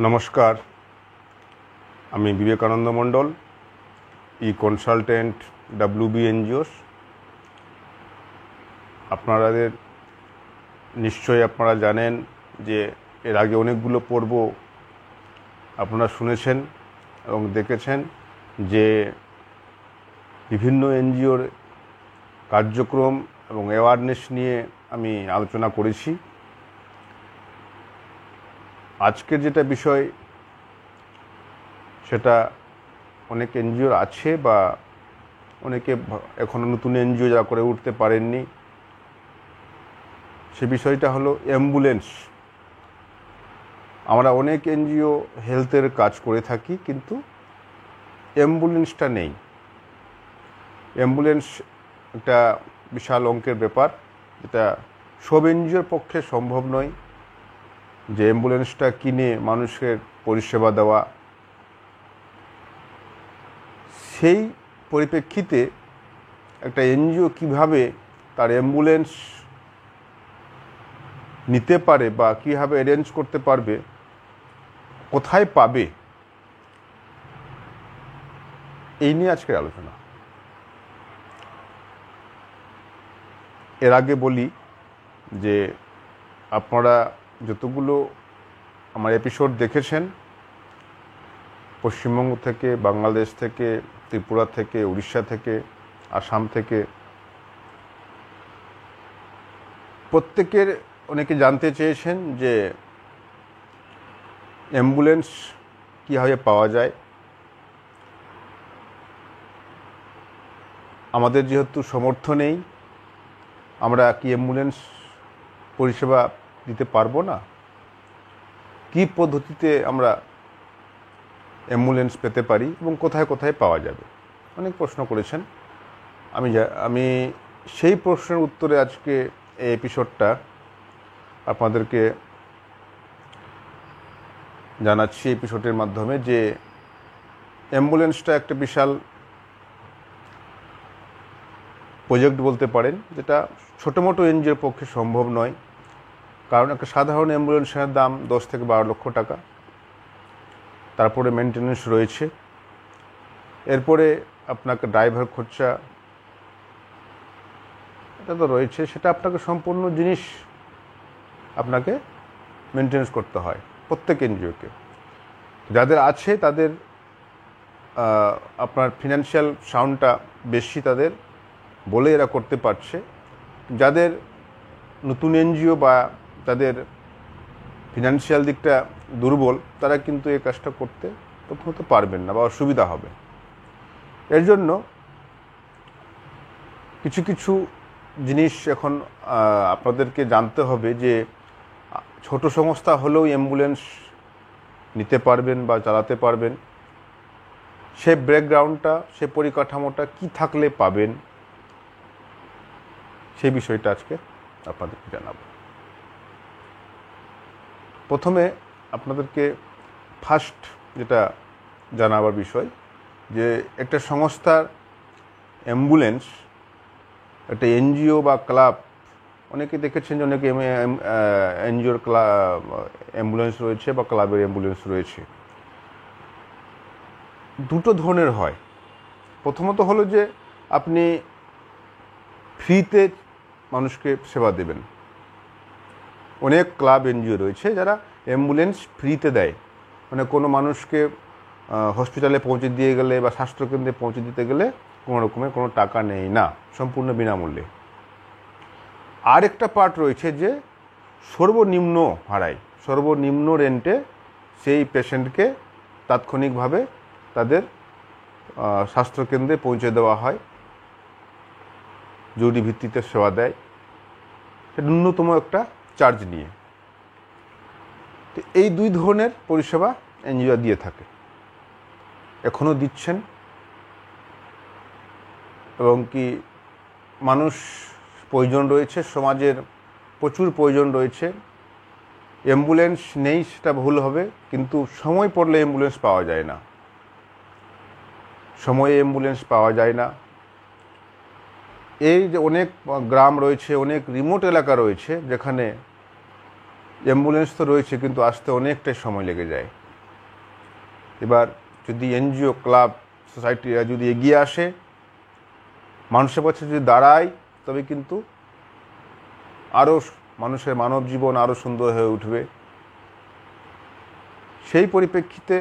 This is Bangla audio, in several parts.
নমস্কার, আমি বিবেকানন্দ মণ্ডল, কনসালটেন্ট, WB এনজিওস। আপনাদের নিশ্চয়ই আপনারা জানেন যে এর আগে অনেকগুলো পর্ব আপনারা শুনেছেন এবং দেখেছেন যে বিভিন্ন এনজিওর কার্যক্রম এবং অ্যাওয়ারনেস নিয়ে আমি আলোচনা করেছি। আজকের যেটা বিষয় সেটা অনেক এনজিওর আছে বা অনেকে এখনও নতুন এনজিও যারা করে উঠতে পারেননি, সে বিষয়টা হলো অ্যাম্বুলেন্স। আমরা অনেক এনজিও হেলথের কাজ করে থাকি, কিন্তু অ্যাম্বুলেন্সটা নেই। অ্যাম্বুলেন্স একটা বিশাল অঙ্কের ব্যাপার, যেটা সব এনজিওর পক্ষে সম্ভব নয় যে অ্যাম্বুলেন্সটা কিনে মানুষের পরিষেবা দেওয়া। সেই পরিপ্রেক্ষিতে একটা এনজিও কিভাবে তার অ্যাম্বুলেন্স নিতে পারে বা কীভাবে অ্যারেঞ্জ করতে পারবে, কোথায় পাবে, এই নিয়ে আজকের আলোচনা। এর আগে বলি যে আপনারা যতগুলো আমার এপিসোড দেখেছেন, পশ্চিমবঙ্গ থেকে, বাংলাদেশ থেকে, ত্রিপুরা থেকে, উড়িষ্যা থেকে, আসাম থেকে, প্রত্যেকের অনেকে জানতে চেয়েছেন যে অ্যাম্বুলেন্স কীভাবে পাওয়া যায়। আমাদের যেহেতু সামর্থ্য নেই, আমরা কি অ্যাম্বুলেন্স পরিষেবা দিতে পারবো না? কী পদ্ধতিতে আমরা অ্যাম্বুলেন্স পেতে পারি এবং কোথায় কোথায় পাওয়া যাবে, অনেক প্রশ্ন করেছেন। আমি সেই প্রশ্নের উত্তরে আজকে এই এপিসোডটা আপনাদেরকে জানাচ্ছি এপিসোডের মাধ্যমে যে অ্যাম্বুলেন্সটা একটা বিশাল প্রজেক্ট বলতে পারেন, যেটা ছোটো মোটো এনজিওর পক্ষে সম্ভব নয়। কারণ একটা সাধারণ অ্যাম্বুলেন্সের দাম 10 থেকে 12 লক্ষ টাকা, তারপরে মেনটেন্যান্স রয়েছে, এরপরে আপনাকে ড্রাইভার খরচা এটা তো রয়েছে, সেটা আপনাকে সম্পূর্ণ জিনিস আপনাকে মেনটেন্যান্স করতে হয় প্রত্যেক এনজিওকে। যাদের আছে তাদের আপনার ফিনান্সিয়াল সাউন্ডটা বেশি, তাদের বলে এরা করতে পারছে। যাদের নতুন এনজিও বা তাদের ফিনান্সিয়াল দিকটা দুর্বল, তারা কিন্তু এই কাজটা করতে প্রথমত পারবেন না বা অসুবিধা হবে। এর জন্য কিছু কিছু জিনিস এখন আপনাদেরকে জানতে হবে যে ছোট সংস্থা হলেও অ্যাম্বুলেন্স নিতে পারবেন বা চালাতে পারবেন, সে ব্যাকগ্রাউন্ডটা, সে পরিকাঠামোটা কি থাকলে পাবেন, সেই বিষয়টা আজকে আপনাদেরকে জানাবো। প্রথমে আপনাদেরকে ফার্স্ট যেটা জানাবার বিষয়, যে একটা সংস্থার অ্যাম্বুলেন্স, একটা এনজিও বা ক্লাব, অনেকে দেখেছেন যে অনেকে এনজিওর অ্যাম্বুলেন্স রয়েছে বা ক্লাবের অ্যাম্বুলেন্স রয়েছে। দুটো ধরনের হয়। প্রথমত হলো যে আপনি ফ্রিতে মানুষকে সেবা দেবেন। অনেক ক্লাব এনজিও রয়েছে যারা অ্যাম্বুলেন্স ফ্রিতে দেয়, মানে কোনো মানুষকে হসপিটালে পৌঁছে দিয়ে গেলে বা স্বাস্থ্যকেন্দ্রে পৌঁছে দিতে গেলে কোনো রকমের কোনো টাকা নেই না, সম্পূর্ণ বিনামূল্যে। আর একটা পার্ট রয়েছে যে সর্বনিম্ন ভাড়ায়, সর্বনিম্ন রেন্টে সেই পেশেন্টকে তাৎক্ষণিকভাবে তাদের স্বাস্থ্যকেন্দ্রে পৌঁছে দেওয়া হয়, জরুরি ভিত্তিতে সেবা দেয়, সেটা ন্যূনতম একটা চার্জ নিয়ে। তো এই দুই ধরনের পরিষেবা এনজিও দিয়ে থাকে, এখনও দিচ্ছেন। এবং কি মানুষ প্রয়োজন রয়েছে, সমাজের প্রচুর প্রয়োজন রয়েছে। অ্যাম্বুলেন্স নেই সেটা ভুল হবে, কিন্তু সময় পড়লে অ্যাম্বুলেন্স পাওয়া যায় না, সময়ে অ্যাম্বুলেন্স পাওয়া যায় না। এই যে অনেক গ্রাম রয়েছে, অনেক রিমোট এলাকা রয়েছে, যেখানে অ্যাম্বুলেন্স তো রয়েছে কিন্তু আসতে অনেকটাই সময় লেগে যায়। এবার যদি এনজিও, ক্লাব, সোসাইটি যদি এগিয়ে আসে, মানুষের কাছে যদি দাঁড়ায়, তবে কিন্তু আরও মানুষের মানব জীবন আরও সুন্দর হয়ে উঠবে। সেই পরিপ্রেক্ষিতে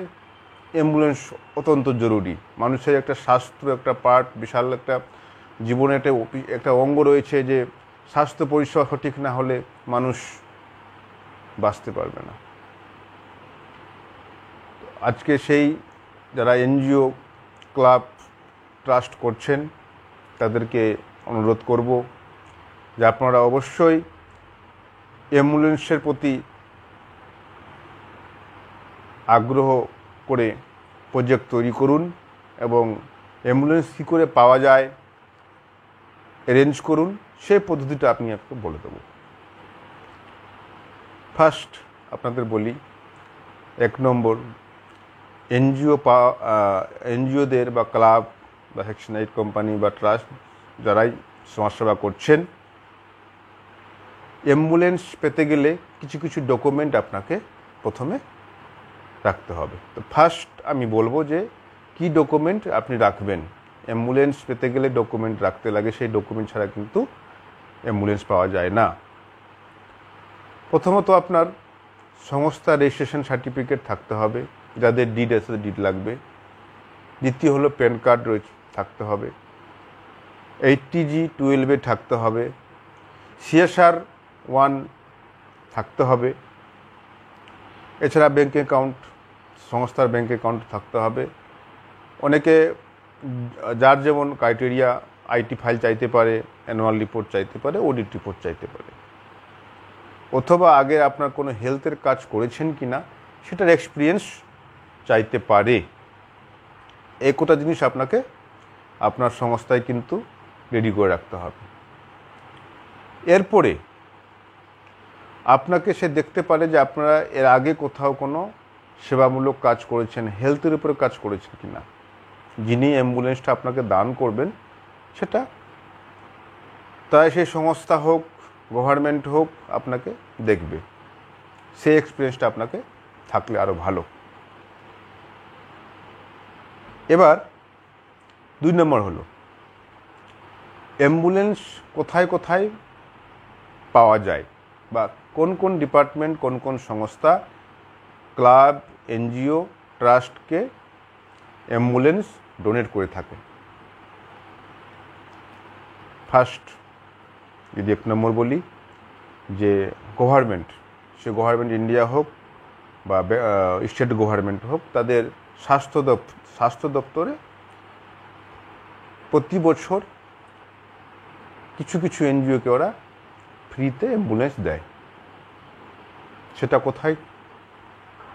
অ্যাম্বুলেন্স অত্যন্ত জরুরি। মানুষের একটা স্বাস্থ্য একটা পার্ট, বিশাল একটা জীবনে একটা অঙ্গ রয়েছে, যে স্বাস্থ্য পরিষেবা সঠিক না হলে মানুষ বাঁচতে পারবে না। আজকে সেই যারা এনজিও, ক্লাব, ট্রাস্ট করছেন, তাদেরকে অনুরোধ করব যে আপনারা অবশ্যই অ্যাম্বুলেন্সের প্রতি আগ্রহ করে প্রজেক্ট তৈরি করুন, এবং অ্যাম্বুলেন্স কী করে পাওয়া যায় অ্যারেঞ্জ করুন। সেই পদ্ধতিটা আপনি আপনাকে বলে দেব। ফার্স্ট আপনাদের বলি, 1 নম্বর, এনজিওদের বা ক্লাব বা সেকশন 8 কোম্পানি বা ট্রাস্ট যারাই সমাজসেবা করছেন, অ্যাম্বুলেন্স পেতে গেলে কিছু কিছু ডকুমেন্ট আপনাকে প্রথমে রাখতে হবে। তো ফার্স্ট আমি বলবো যে কি ডকুমেন্ট আপনি রাখবেন। অ্যাম্বুলেন্স পেতে গেলে ডকুমেন্ট রাখতে লাগে, সেই ডকুমেন্ট ছাড়া কিন্তু অ্যাম্বুলেন্স পাওয়া যায় না। প্রথমত আপনার সংস্থা রেজিস্ট্রেশন সার্টিফিকেট থাকতে হবে, যাদের ডিড আছে ডিড লাগবে। দ্বিতীয় হলো প্যান কার্ড রয়েছে থাকতে হবে, 80G12 থাকতে হবে, CSR 1 থাকতে হবে। এছাড়া ব্যাঙ্ক অ্যাকাউন্ট, সংস্থার ব্যাঙ্ক অ্যাকাউন্ট থাকতে হবে। অনেকে যার যেমন ক্রাইটেরিয়া আইটি ফাইল চাইতে পারে, অ্যানুয়াল রিপোর্ট চাইতে পারে, অডিট রিপোর্ট চাইতে পারে, অথবা আগে আপনার কোনো হেলথের কাজ করেছেন কি না সেটার এক্সপিরিয়েন্স চাইতে পারে। এই কটা জিনিস আপনাকে আপনার সংস্থায় কিন্তু রেডি করে রাখতে হবে। এরপরে আপনাকে সে দেখতে পারে যে আপনারা এর আগে কোথাও কোনো সেবামূলক কাজ করেছেন, হেলথের উপরে কাজ করেছেন কি না। যিনি অ্যাম্বুলেন্সটা আপনাকে দান করবেন সেটা তাই সেই সংস্থা হোক, গভর্নমেন্ট হোক, আপনাকে দেখবে। সেই এক্সপিরিয়েন্সটা আপনাকে থাকলে আরও ভালো। এবার 2 নম্বর হলো, অ্যাম্বুলেন্স কোথায় কোথায় পাওয়া যায়, বা কোন কোন ডিপার্টমেন্ট, কোন কোন সংস্থা, ক্লাব, এনজিও, ট্রাস্টকে অ্যাম্বুলেন্স ডোনেট করে থাকে। ফার্স্ট যদি 1 নম্বর বলি, যে গভর্নমেন্ট, সে গভর্নমেন্ট ইন্ডিয়া হোক বা স্টেট গভর্নমেন্ট হোক, তাদের স্বাস্থ্য দপ্তরে প্রতি বছর কিছু কিছু এনজিওকে ওরা ফ্রিতে অ্যাম্বুলেন্স দেয়। সেটা কোথায়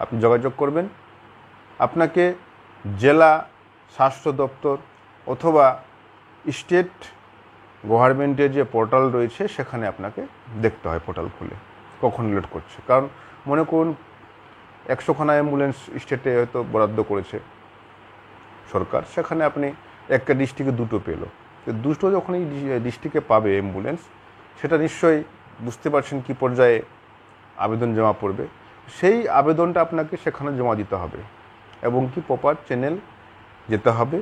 আপনি যোগাযোগ করবেন? আপনাকে জেলা স্বাস্থ্য দপ্তর অথবা স্টেট গভর্নমেন্টের যে পোর্টাল রয়েছে সেখানে আপনাকে দেখতে হয়, পোর্টাল খুলে কখন লোড করছে। কারণ মনে করুন 100খানা অ্যাম্বুলেন্স স্টেটে হয়তো বরাদ্দ করেছে সরকার, সেখানে আপনি একটা ডিস্ট্রিক্টে 2টো পেল। তো 2টো যখন এই ডিস্ট্রিক্টে পাবে অ্যাম্বুলেন্স, সেটা নিশ্চয়ই বুঝতে পারছেন কি পর্যায়ে আবেদন জমা পড়বে। সেই আবেদনটা আপনাকে সেখানে জমা দিতে হবে, এবং কি প্রপার চ্যানেল যেতে হবে।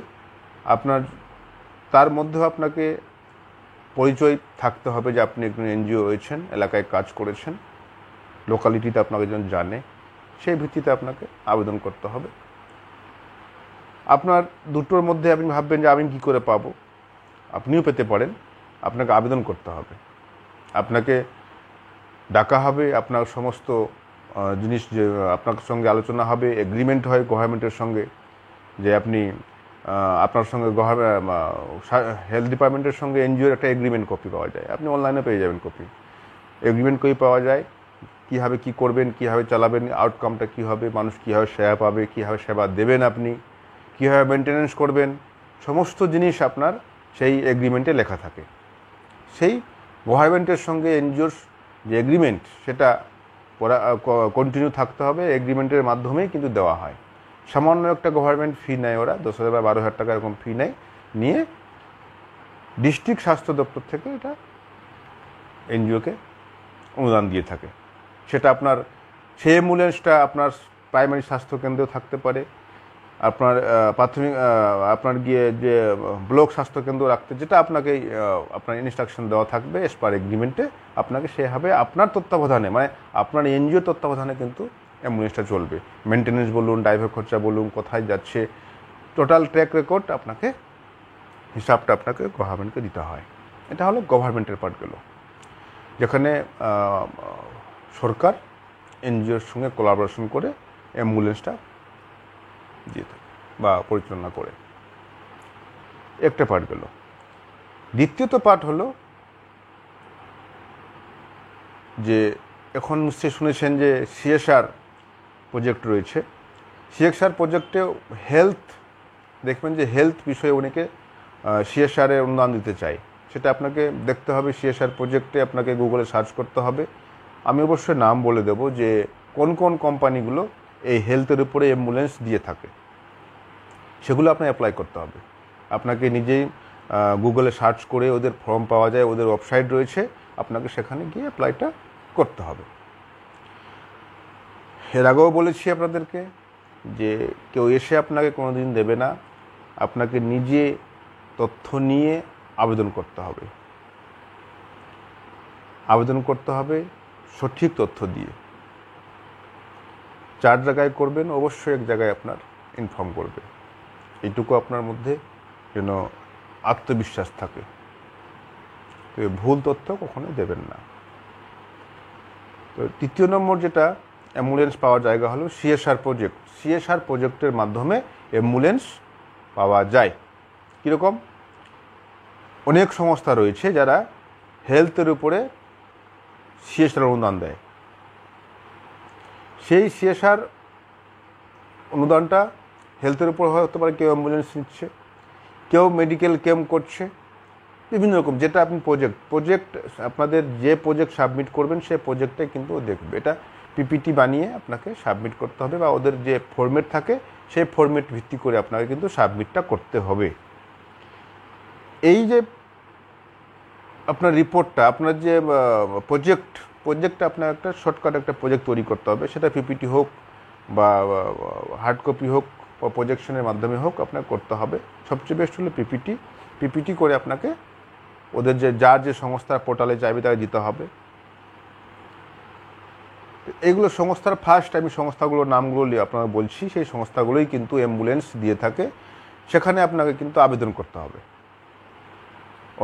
আপনার তার মধ্যেও আপনাকে পরিচয় থাকতে হবে যে আপনি একজন এনজিও রয়েছেন, এলাকায় কাজ করেছেন, লোকালিটিতে আপনাকে যেন জানে। সেই ভিত্তিতে আপনাকে আবেদন করতে হবে। আপনার দুটোর মধ্যে আপনি ভাববেন যে আমি কী করে পাবো, আপনিও পেতে পারেন। আপনাকে আবেদন করতে হবে, আপনাকে ডাকা হবে, আপনার সমস্ত জিনিস যে আপনার সঙ্গে আলোচনা হবে, এগ্রিমেন্ট হয় গভর্নমেন্টের সঙ্গে, যে আপনি আপনার সঙ্গে হেলথ ডিপার্টমেন্টের সঙ্গে এনজিওর একটা এগ্রিমেন্ট কপি পাওয়া যায়, আপনি অনলাইনে পেয়ে যাবেন কপি। এগ্রিমেন্ট কপি পাওয়া যায়, কীভাবে কী করবেন, কীভাবে চালাবেন, আউটকামটা কী হবে, মানুষ কীভাবে সেবা পাবে, কীভাবে সেবা দেবেন, আপনি কীভাবে মেনটেন্যান্স করবেন, সমস্ত জিনিস আপনার সেই এগ্রিমেন্টে লেখা থাকে। সেই গভর্নমেন্টের সঙ্গে এনজিওর যে এগ্রিমেন্ট, সেটা কন্টিনিউ থাকতে হবে। এগ্রিমেন্টের মাধ্যমেই কিন্তু দেওয়া হয়। সামান্য একটা গভর্নমেন্ট ফি নেয়, ওরা 10,000 বা 12,000 টাকা এরকম ফি নেয়, নিয়ে ডিস্ট্রিক্ট স্বাস্থ্য দপ্তর থেকে এটা এনজিওকে অনুদান দিয়ে থাকে। সেটা আপনার সেই অ্যাম্বুলেন্সটা আপনার প্রাইমারি স্বাস্থ্যকেন্দ্রেও থাকতে পারে, আপনার প্রাথমিক আপনার গিয়ে যে ব্লক স্বাস্থ্যকেন্দ্র রাখতে, যেটা আপনাকে আপনার ইনস্ট্রাকশন দেওয়া থাকবে এস পার এগ্রিমেন্টে, আপনাকে সেভাবে আপনার তত্ত্বাবধানে, মানে আপনার এনজিওর তত্ত্বাবধানে কিন্তু অ্যাম্বুলেন্সটা চলবে। মেনটেন্যান্স বলুন, ড্রাইভার খরচা বলুন, কোথায় যাচ্ছে, টোটাল ট্র্যাক রেকর্ড আপনাকে, হিসাবটা আপনাকে গভর্নমেন্টকে দিতে হয়। এটা হলো গভর্নমেন্টের পার্ট গেল, যেখানে সরকার এনজিওর সঙ্গে কোলাবোরেশন করে অ্যাম্বুলেন্সটা দিয়ে থাকে বা পরিচালনা করে। একটা পার্ট গেল। দ্বিতীয়ত পার্ট হলো যে এখন নিশ্চয়ই শুনেছেন যে সিএসআর প্রজেক্ট রয়েছে। সিএসআর প্রজেক্টে হেলথ, দেখবেন যে হেলথ বিষয়ে অনেকে সিএসআরের অনুদান দিতে চায়। সেটা আপনাকে দেখতে হবে, সিএসআর প্রজেক্টে আপনাকে গুগলে সার্চ করতে হবে। আমি অবশ্যই নাম বলে দেব যে কোন কোন কোম্পানিগুলো এই হেলথের উপরে অ্যাম্বুলেন্স দিয়ে থাকে, সেগুলো আপনার অ্যাপ্লাই করতে হবে। আপনাকে নিজেই গুগলে সার্চ করে, ওদের ফর্ম পাওয়া যায়, ওদের ওয়েবসাইট রয়েছে, আপনাকে সেখানে গিয়ে অ্যাপ্লাইটা করতে হবে। এর আগেও বলেছি আপনাদেরকে যে কেউ এসে আপনাকে কোনো দিন দেবে না, আপনাকে নিজে তথ্য নিয়ে আবেদন করতে হবে। আবেদন করতে হবে সঠিক তথ্য দিয়ে। 4 জায়গায় করবেন, অবশ্যই এক জায়গায় আপনার ইনফর্ম করবে। এইটুকু আপনার মধ্যে যেন আত্মবিশ্বাস থাকে, তো ভুল তথ্য কখনোই দেবেন না। তো তৃতীয় নম্বর যেটা অ্যাম্বুলেন্স পাওয়ার জায়গা হলো সিএসআর প্রজেক্ট। সিএসআর প্রজেক্টের মাধ্যমে অ্যাম্বুলেন্স পাওয়া যায়। কীরকম? অনেক সংস্থা রয়েছে যারা হেলথের উপরে সিএসআর অনুদান দেয়। সেই সিএসআর অনুদানটা হেলথের উপর হতে পারে, কেউ অ্যাম্বুলেন্স নিচ্ছে, কেউ মেডিকেল ক্যাম্প করছে, বিভিন্ন রকম। যেটা আপনি প্রজেক্ট আপনাদের যে প্রজেক্ট সাবমিট করবেন সে প্রজেক্টে কিন্তু দেখবে। এটা পিপিটি বানিয়ে আপনাকে সাবমিট করতে হবে, বা ওদের যে ফরম্যাট থাকে সেই ফরম্যাট ভিত্তি করে আপনাকে কিন্তু সাবমিটটা করতে হবে। এই যে আপনার রিপোর্টটা, আপনার যে প্রজেক্টটা আপনার একটা শর্টকাট একটা প্রজেক্ট তৈরি করতে হবে। সেটা পিপিটি হোক বা হার্ড কপি হোক বা প্রজেকশনের মাধ্যমে হোক, আপনাকে করতে হবে। সবচেয়ে বেস্ট হলো পিপিটি করে আপনাকে ওদের যার যে সংস্থার পোর্টালে চাইবে তাকে দিতে হবে। এইগুলো সংস্থার ফার্স্ট আমি সংস্থাগুলোর নামগুলো আপনাকে বলছি, সেই সংস্থাগুলোই কিন্তু অ্যাম্বুলেন্স দিয়ে থাকে। সেখানে আপনাকে কিন্তু আবেদন করতে হবে।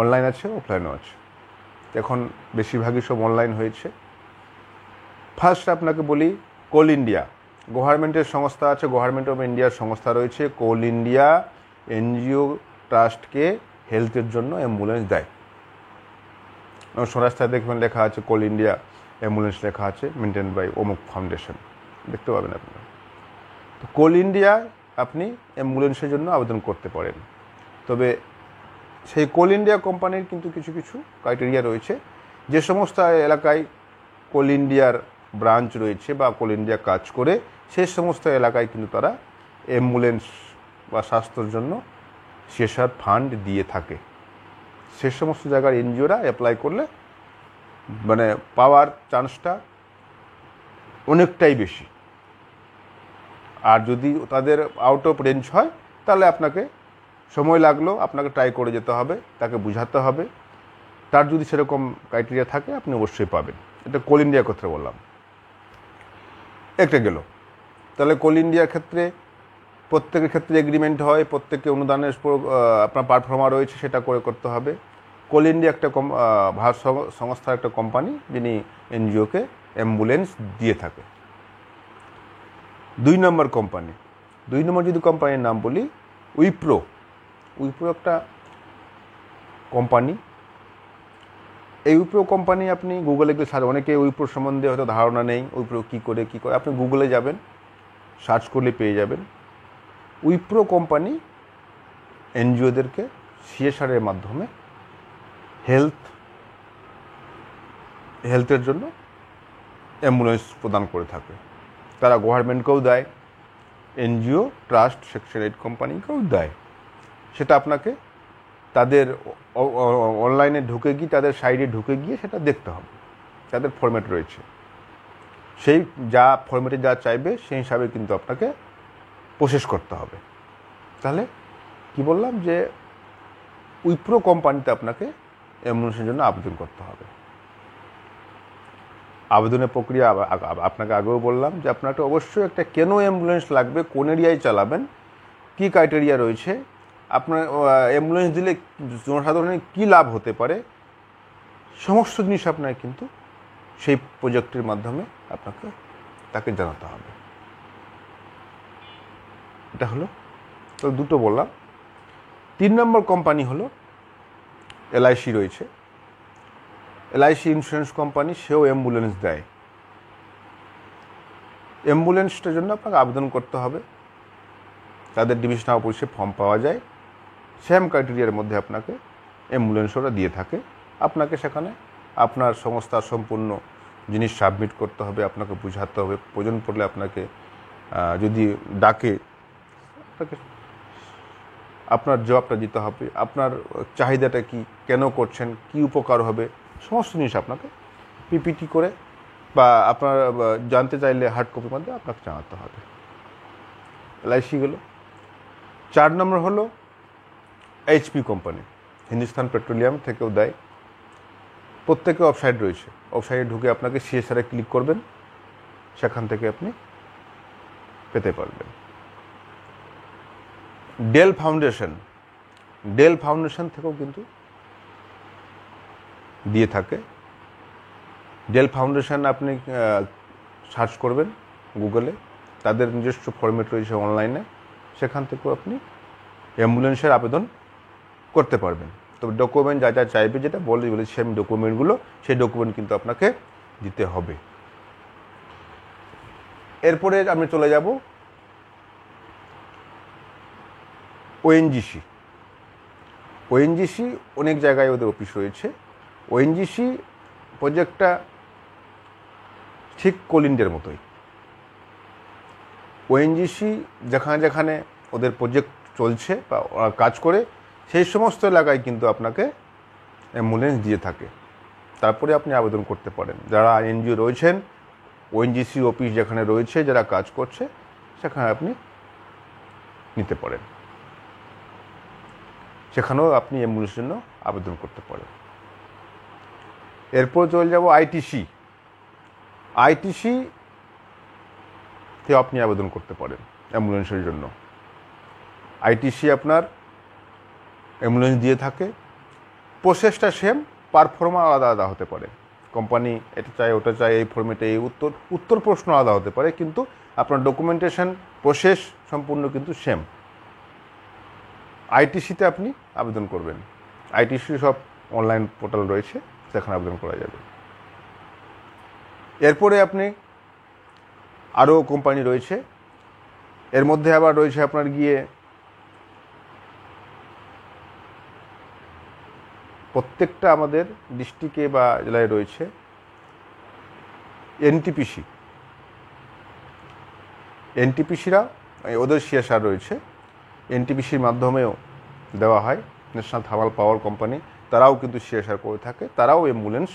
অনলাইন আছে, অফলাইনও আছে। এখন বেশিরভাগই সব অনলাইন হয়েছে। ফার্স্ট আপনাকে বলি কোল ইন্ডিয়া, গভর্নমেন্টের সংস্থা আছে, গভর্নমেন্ট অফ ইন্ডিয়ার সংস্থা রয়েছে। কোল ইন্ডিয়া এনজিও ট্রাস্টকে হেলথের জন্য অ্যাম্বুলেন্স দেয়। রাস্তায় দেখবেন লেখা আছে কোল ইন্ডিয়া অ্যাম্বুলেন্স, লেখা আছে মেনটেন বাই অমুক ফাউন্ডেশন, দেখতে পাবেন আপনারা। তো কোল ইন্ডিয়া আপনি অ্যাম্বুলেন্সের জন্য আবেদন করতে পারেন। তবে সেই কোল ইন্ডিয়া কোম্পানির কিন্তু কিছু কিছু ক্রাইটেরিয়া রয়েছে। যে সমস্ত এলাকায় কোল ইন্ডিয়ার ব্রাঞ্চ রয়েছে বা কোল ইন্ডিয়া কাজ করে, সেই সমস্ত এলাকায় কিন্তু তারা অ্যাম্বুলেন্স বা স্বাস্থ্যের জন্য সিএসআর ফান্ড দিয়ে থাকে। সে সমস্ত জায়গার এনজিওরা অ্যাপ্লাই করলে মানে পাওয়ার চান্সটা অনেকটাই বেশি। আর যদি তাদের আউট অফ রেঞ্জ হয়, তাহলে আপনাকে সময় লাগলেও আপনাকে ট্রাই করে যেতে হবে, তাকে বুঝাতে হবে। তার যদি সেরকম ক্রাইটেরিয়া থাকে আপনি অবশ্যই পাবেন। এটা কোল ইন্ডিয়ার কথা বললাম। একটা গেল। তাহলে কোল ইন্ডিয়ার ক্ষেত্রে প্রত্যেকের ক্ষেত্রে এগ্রিমেন্ট হয়, প্রত্যেকে অনুদানের আপনার পারফর্মার রয়েছে, সেটা করে করতে হবে। কোল ইন্ডিয়া একটা ভারত সংস্থার একটা কোম্পানি, যিনি এনজিওকে অ্যাম্বুলেন্স দিয়ে থাকে। 2 নম্বর কোম্পানি, 2 নম্বর যদি কোম্পানির নাম বলি, উইপ্রো একটা কোম্পানি। এই উইপ্রো কোম্পানি আপনি গুগলে গিয়ে সার্চ, অনেকে উইপ্রো সম্বন্ধে হয়তো ধারণা নেই, উইপ্রো কী করে, আপনি গুগলে যাবেন, সার্চ করলে পেয়ে যাবেন। উইপ্রো কোম্পানি এনজিওদেরকে সিএসআরের মাধ্যমে হেলথের জন্য অ্যাম্বুলেন্স প্রদান করে থাকে। তারা গভর্নমেন্টকেও দেয়, এনজিও ট্রাস্ট সেকশন 8 কোম্পানিকেও দেয়। সেটা আপনাকে তাদের অনলাইনে ঢুকে গিয়ে, তাদের সাইটে ঢুকে গিয়ে সেটা দেখতে হবে। তাদের ফরম্যাট রয়েছে, সেই যা ফরম্যাটে যা চাইবে সেই হিসাবে কিন্তু আপনাকে প্রসেস করতে হবে। তাহলে কি বললাম যে উইপ্রো কোম্পানিতে আপনাকে অ্যাম্বুলেন্সের জন্য আবেদন করতে হবে। আবেদনের প্রক্রিয়া আপনাকে আগেও বললাম যে আপনাকে অবশ্যই একটা কেন অ্যাম্বুলেন্স লাগবে, কোন এরিয়ায় চালাবেন, কী ক্রাইটেরিয়া রয়েছে, আপনার অ্যাম্বুলেন্স দিলে জনসাধারণের কী লাভ হতে পারে, সমস্ত জিনিস আপনাকে কিন্তু সেই প্রজেক্টের মাধ্যমে আপনাকে তাকে জানাতে হবে। এটা হলো তো দুটো বললাম। 3 নম্বর কোম্পানি হলো LIC রয়েছে। LIC ইন্স্যুরেন্স কোম্পানি, সেও অ্যাম্বুলেন্স দেয়। অ্যাম্বুলেন্সটার জন্য আপনাকে আবেদন করতে হবে। তাদের ডিভিশনাল অফিসে ফর্ম পাওয়া যায়, সেম ক্রাইটেরিয়ার মধ্যে আপনাকে অ্যাম্বুলেন্স ওরা দিয়ে থাকে। আপনাকে সেখানে আপনার সংস্থার সম্পূর্ণ জিনিস সাবমিট করতে হবে, আপনাকে বুঝাতে হবে, প্রয়োজন পড়লে আপনাকে যদি ডাকে আপনাকে আপনার জবাবটা দিতে হবে, আপনার চাহিদাটা কি, কেন করছেন, কি উপকার হবে, সমস্ত জিনিস আপনাকে পিপিটি করে বা আপনার জানতে চাইলে হার্ড কপির মধ্যে আপনাকে জানাতে হবে। LIC গেল। 4 নম্বর হলো HP কোম্পানি, হিন্দুস্তান পেট্রোলিয়াম থেকেও দেয়। প্রত্যেকে ওয়েবসাইট রয়েছে, ওয়েবসাইটে ঢুকে আপনাকে CSR-এ ক্লিক করবেন, সেখান থেকে আপনি পেতে পারবেন। ডেল ফাউন্ডেশন থেকেও কিন্তু দিয়ে থাকে। ডেল ফাউন্ডেশন আপনি সার্চ করবেন গুগলে, তাদের নিজস্ব ফরম্যাট রয়েছে অনলাইনে, সেখান থেকেও আপনি অ্যাম্বুলেন্সের আবেদন করতে পারবেন। তবে ডকুমেন্ট যা যা চাইবে, যেটা বলে সেম ডকুমেন্টগুলো, সেই ডকুমেন্ট কিন্তু আপনাকে দিতে হবে। এরপরে আমি চলে যাব ONGC। অনেক জায়গায় ওদের অফিস রয়েছে। ONGC প্রজেক্টটা ঠিক কোল ইন্ডিয়ার মতোই। ONGC যেখানে যেখানে ওদের প্রজেক্ট চলছে বা ওরা কাজ করে, সেই সমস্ত এলাকায় কিন্তু আপনাকে অ্যাম্বুলেন্স দিয়ে থাকে। তারপরে আপনি আবেদন করতে পারেন। যারা NGO রয়েছেন, ONGC অফিস যেখানে রয়েছে, যারা কাজ করছে, সেখানে আপনি নিতে পারেন, সেখানেও আপনি অ্যাম্বুলেন্সের জন্য আবেদন করতে পারেন। এরপর চলে যাব ITC তে আপনি আবেদন করতে পারেন অ্যাম্বুলেন্সের জন্য। ITC আপনার অ্যাম্বুলেন্স দিয়ে থাকে। প্রসেসটা সেম, পারফর্মা আলাদা আলাদা হতে পারে। কোম্পানি এটা চায়, ওটা চায়, এই ফর্মেটে এই উত্তর প্রশ্ন আলাদা হতে পারে, কিন্তু আপনার ডকুমেন্টেশন প্রসেস সম্পূর্ণ কিন্তু সেম। ITC-তে আপনি আবেদন করবেন। ITC সব অনলাইন পোর্টাল রয়েছে, সেখানে আবেদন করা যাবে। এরপরে আপনি আরও কোম্পানি রয়েছে, এর মধ্যে আবার রয়েছে আপনার গিয়ে প্রত্যেকটা আমাদের ডিস্ট্রিক্টে বা জেলায় রয়েছে NTPC-রা, ওদের CSR রয়েছে। NTPC-র মাধ্যমেও দেওয়া হয়, ন্যাশনাল থার্মাল পাওয়ার কোম্পানি, তারাও কিন্তু CSR করে থাকে, তারাও অ্যাম্বুলেন্স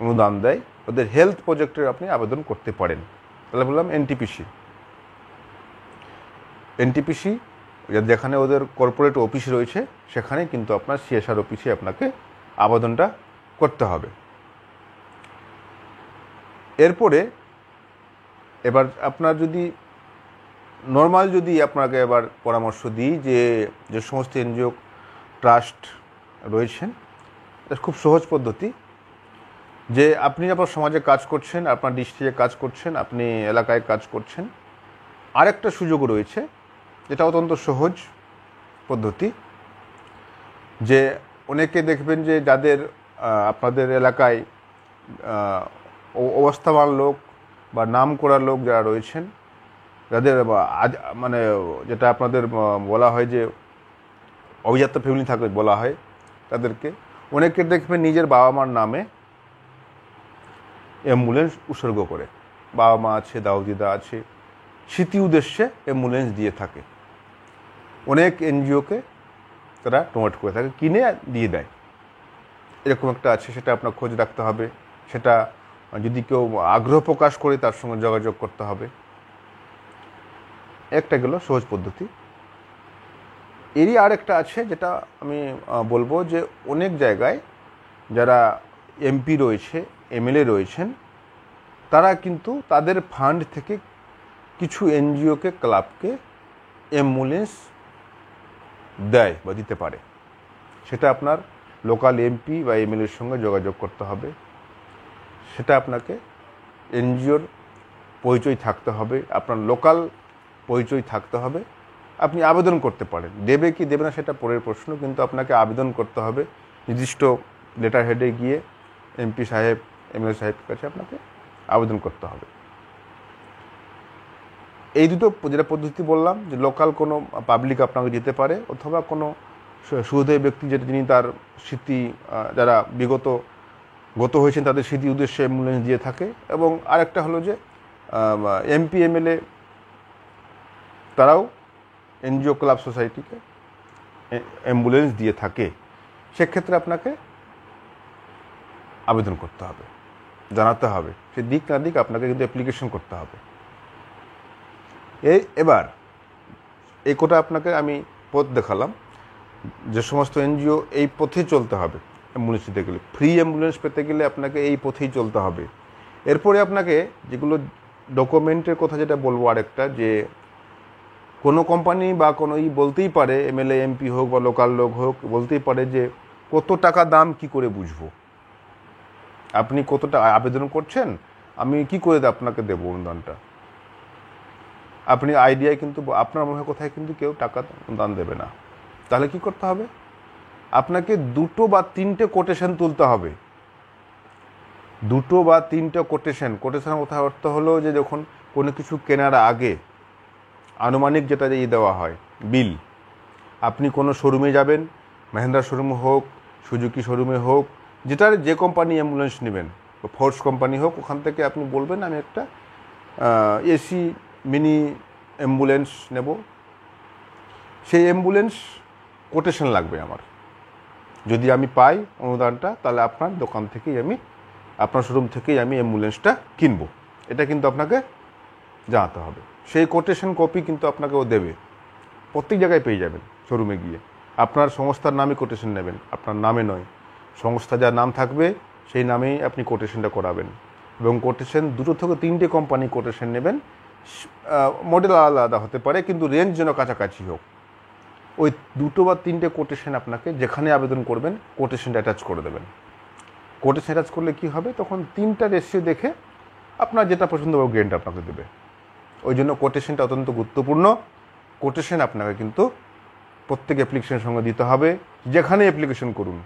অনুদান দেয়। ওদের হেলথ প্রজেক্টের আপনি আবেদন করতে পারেন। তাহলে বললাম NTPC যেখানে ওদের কর্পোরেট অফিস রয়েছে, সেখানে কিন্তু আপনার CSR অফিসে আপনাকে আবেদনটা করতে হবে। এরপরে এবার আপনার যদি নর্মাল, যদি আপনাকে এবার পরামর্শ দিই যে সমস্ত NGO ট্রাস্ট রয়েছেন, এটা খুব সহজ পদ্ধতি। যে আপনি আপনার সমাজে কাজ করছেন, আপনার ডিস্ট্রিক্টে কাজ করছেন, আপনি এলাকায় কাজ করছেন, আরেকটা সুযোগ রয়েছে, যেটা অত্যন্ত সহজ পদ্ধতি। যে অনেকে দেখবেন যে যাদের আপনাদের এলাকায় অবস্থাবান লোক বা নাম করা লোক যারা রয়েছেন, যাদের মানে যেটা আপনাদের বলা হয় যে অভিজাত ফ্যামিলি থাকে বলা হয়, তাদেরকে অনেকে দেখবেন নিজের বাবা মার নামে অ্যাম্বুলেন্স উৎসর্গ করে। বাবা মা আছে, দাউদিদা আছে, স্মৃতি উদ্দেশ্যে অ্যাম্বুলেন্স দিয়ে থাকে। অনেক NGO-কে তারা ডোনেট করে থাকে, কিনে দিয়ে দেয়। এরকম একটা আছে, সেটা আপনার খোঁজ রাখতে হবে। সেটা যদি কেউ আগ্রহ প্রকাশ করে, তার সঙ্গে যোগাযোগ করতে হবে। একটা গেল সহজ পদ্ধতি। এরই আরেকটা আছে যেটা আমি বলবো যে অনেক জায়গায় যারা এমপি রয়েছে, এমএলএ রয়েছেন, তারা কিন্তু তাদের ফান্ড থেকে কিছু এনজিওকে, ক্লাবকে অ্যাম্বুলেন্স দেয় বা দিতে পারে। সেটা আপনার লোকাল এমপি বা এমএলএর সঙ্গে যোগাযোগ করতে হবে, সেটা আপনাকে এনজিওর পরিচয় থাকতে হবে, আপনার লোকাল পরিচয় থাকতে হবে। আপনি আবেদন করতে পারেন, দেবে কি দেবে না সেটা পরের প্রশ্ন, কিন্তু আপনাকে আবেদন করতে হবে নির্দিষ্ট লেটার হেডে গিয়ে এমপি সাহেব, এমএলএ সাহেবের কাছে আপনাকে আবেদন করতে হবে। এই দুটো যেটা পদ্ধতি বললাম, যে লোকাল কোনো পাবলিক আপনাকে দিতে পারে, অথবা কোনো সুহৃদয় ব্যক্তি যেটা যিনি তার স্মৃতি, যারা গত হয়েছেন তাদের স্মৃতি উদ্দেশ্যে অ্যাম্বুলেন্স দিয়ে থাকে। এবং আরেকটা হলো যে এমপি এমএলএ তারাও এনজিও, ক্লাব, সোসাইটিকে অ্যাম্বুলেন্স দিয়ে থাকে। সেক্ষেত্রে আপনাকে আবেদন করতে হবে, জানাতে হবে, সে দিক না দিক আপনাকে কিন্তু অ্যাপ্লিকেশন করতে হবে। এবার এই কোটা আপনাকে আমি পথ দেখালাম, যে সমস্ত এনজিও এই পথে চলতে হবে অ্যাম্বুলেন্স দিতে গেলে, ফ্রি অ্যাম্বুলেন্স পেতে গেলে আপনাকে এই পথেই চলতে হবে। এরপরে আপনাকে যেগুলো ডকুমেন্টের কথা যেটা বলবো আরেকটা, যে কোনো কোম্পানি বা কোনো বলতেই পারে, এমএলএ এমপি হোক বা লোকাল লোক হোক, বলতেই পারে যে কত টাকা দাম কি করে বুঝবো, আপনি কত টাকা আবেদন করছেন, আমি কি করে আপনাকে দেবো অনুদানটা। আপনি আইডিয়ায় কিন্তু আপনার মনে কোথায় কিন্তু কেউ টাকা দান দেবে না। তাহলে কি করতে হবে, আপনাকে 2 বা 3টে কোটেশন তুলতে হবে। 2 বা 3টে কোটেশনের কথা অর্থ হলো যে যখন কোনো কিছু কেনার আগে আনুমানিক যেটা দেওয়া হয় বিল, আপনি কোনো শোরুমে যাবেন, মহিন্দ্রা শোরুম হোক, সুজুকি শোরুমে হোক, যেটার যে কোম্পানি অ্যাম্বুলেন্স নেবেন, ফোর্স কোম্পানি হোক, ওখান থেকে আপনি বলবেন আমি একটা এসি মিনি অ্যাম্বুলেন্স নেব, সেই অ্যাম্বুলেন্স কোটেশন লাগবে আমার। যদি আমি পাই অনুদানটা, তাহলে আপনার দোকান থেকেই আপনার শোরুম থেকেই আমি অ্যাম্বুলেন্সটা কিনবো। এটা কিন্তু আপনাকে জানাতে হবে। সেই কোটেশন কপি কিন্তু আপনাকে ও দেবে, প্রত্যেক জায়গায় পেয়ে যাবেন। শোরুমে গিয়ে আপনার সংস্থার নামে কোটেশন নেবেন, আপনার নামে নয়, সংস্থা যার নাম থাকবে সেই নামেই আপনি কোটেশনটা করাবেন। এবং কোটেশন 2 থেকে 3টে কোম্পানি কোটেশন নেবেন, মডেল আলাদা হতে পারে, কিন্তু রেঞ্জ যেন কাছাকাছি হোক। ওই 2 বা 3টে কোটেশন আপনাকে যেখানে আবেদন করবেন কোটেশনটা অ্যাটাচ করে দেবেন। কোটেশন অ্যাটাচ করলে কি হবে, তখন 3টা রেশিও দেখে আপনার যেটা পছন্দ হবে গ্রেনটা আপনাকে দেবে। ওই জন্য কোটেশনটা অত্যন্ত গুরুত্বপূর্ণ। কোটেশন আপনাকে কিন্তু প্রত্যেক অ্যাপ্লিকেশনের সঙ্গে দিতে হবে। যেখানে অ্যাপ্লিকেশন করুন,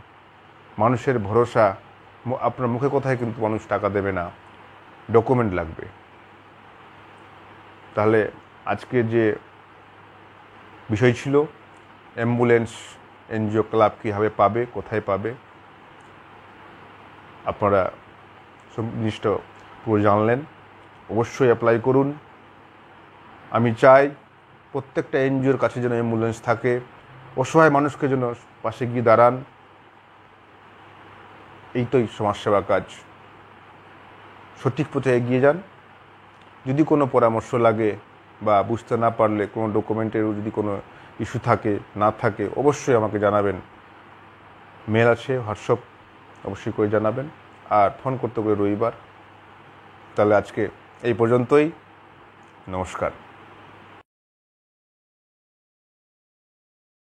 মানুষের ভরসা, আপনার মুখে কথায় কিন্তু মানুষ টাকা দেবে না, ডকুমেন্ট লাগবে। তাহলে আজকে যে বিষয় ছিল অ্যাম্বুলেন্স এনজিও ক্লাব কীভাবে পাবে, কোথায় পাবে, আপনারা সব জিনিসটা পুরো জানলেন। অবশ্যই অ্যাপ্লাই করুন। আমি চাই প্রত্যেকটা এনজিওর কাছে যেন অ্যাম্বুলেন্স থাকে, অসহায় মানুষকে যেন পাশে গিয়ে দাঁড়ান। এই তো সমাজসেবা কাজ। সঠিক পথে এগিয়ে যান। যদি কোনো পরামর্শ লাগে বা বুঝতে না পারলে, কোনো ডকুমেন্টের যদি কোনো ইস্যু থাকে, না থাকে, অবশ্যই আমাকে জানাবেন। মেল আছে, হোয়াটসঅ্যাপ অবশ্যই করে জানাবেন। আর ফোন করতে হবে রবিবার। তাহলে আজকে এই পর্যন্তই। নমস্কার।